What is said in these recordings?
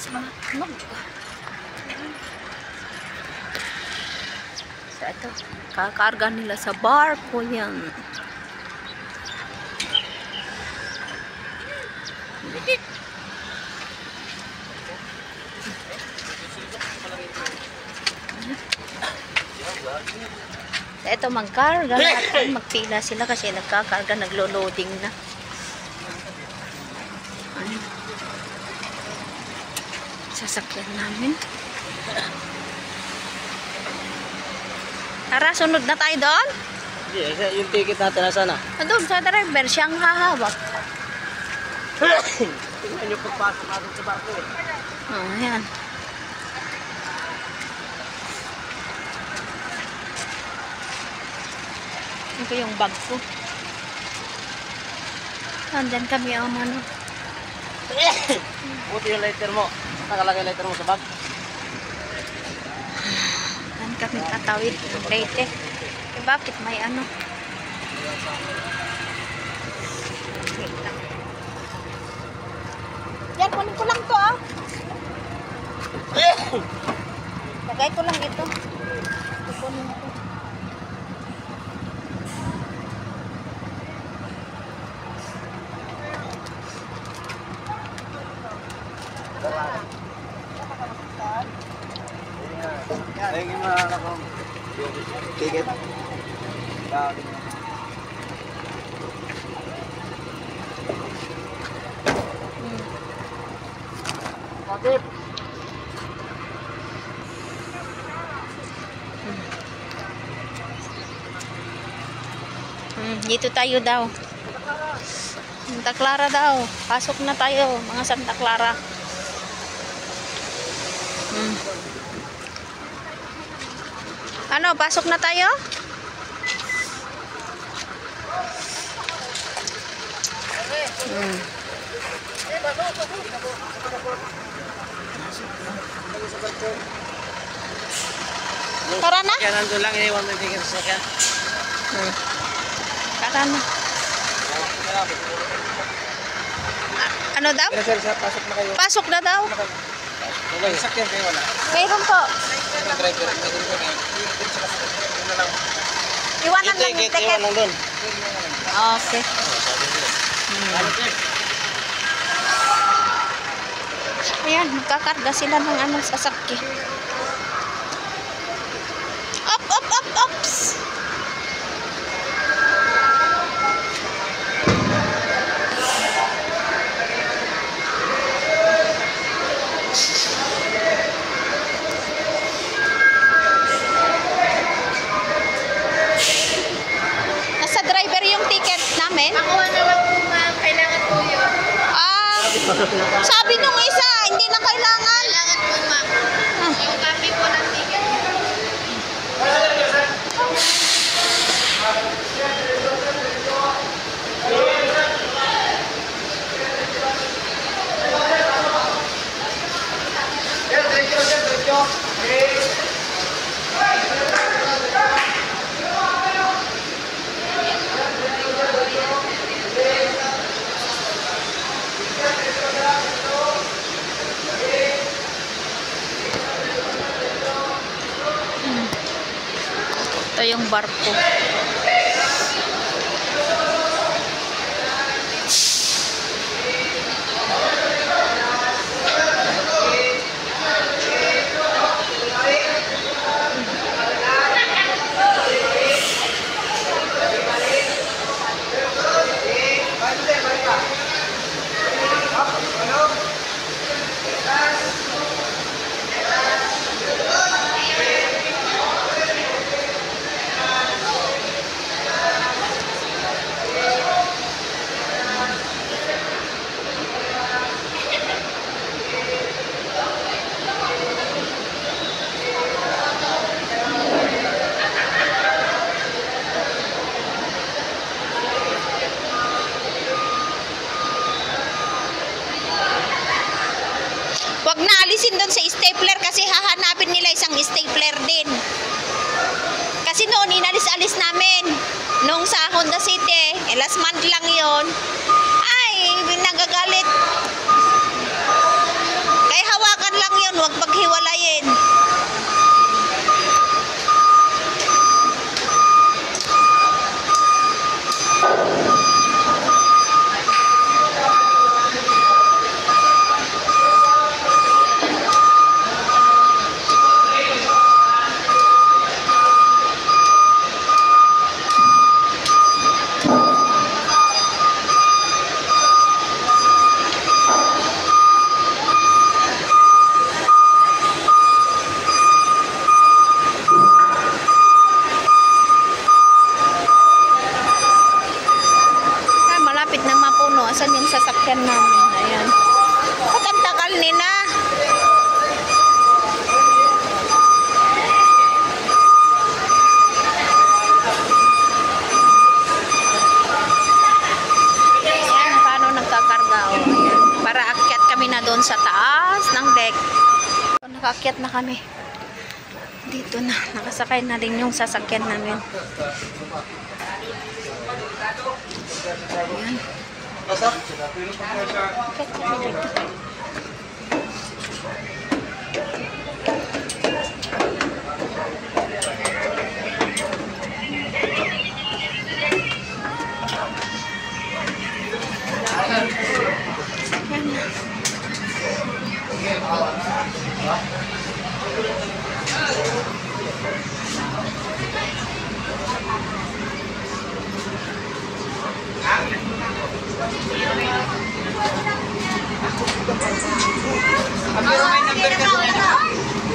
sa mga tunog. So ito, kakarga nila sa barko yan. So ito, magkarga lahat, magpila sila kasi nagkakarga, naglo-loading na. Sasakyan namin. Tara, sunod na tayo doon? Hindi, yung ticket natin na sana. Doon sa driver, siyang hahawak. Tingnan nyo pagpasok natin sa barko eh. Oh, ayan. Ito yung bag ko. Nandyan kami ang ano. Buti yung lighter mo. Nakalagay lighter mo sa bag. Nandyan kami katawid ng Leyte. Eh, bakit may ano? Wait lang. Yan, kunin ko lang to ah. Lagay ko lang ito. Kunin ko. Ayun yung mga nakong ticket. Bakit? Dito tayo daw. Santa Clara daw. Pasok na tayo, mga Santa Clara. Ano, pasok na tayo? Tara na? Kaya nandun lang, iniwan mo yung ticket sa sakyan. Tara na. Ano daw? Pero sir, pasok na kayo. Pasok na daw. Okay, sakyan kayo wala. Mayroon po. Yung driver, mayroon ko ngayon. Iwanan lang yung ticket. Iwan lang doon. Okay. Ayan, magkakarga sila ng ano, sasakyan. Up, up, up, ups! Nasa driver yung ticket namin? Makuha na lang po ma'am. Kailangan po yun. Sabi nung isa, hindi na kailangan. Kailangan po ma'am. Yung copy po ng ticket. Ito yung barko. Wag na alisin doon sa stapler kasi hahanapin nila isang stapler din. Kasi noon inalis-alis namin nung sa Honda City, last month lang yon. Ay, nagagalit. Kaya hawak doon sa taas ng deck. Nakaakyat na kami. Dito na. Nakasakay na rin yung sasakyan namin. Ayan. Akyat kami dito.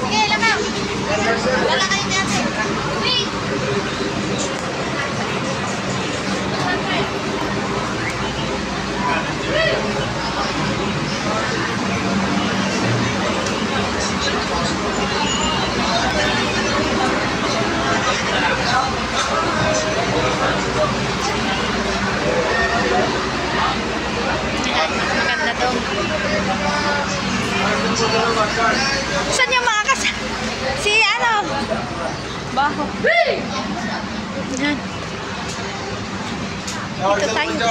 Sige, lamang. Wala kayo dati. Wait. Maganda doon. Saan yung mga si ano? Baho. Yan. Dito tayo.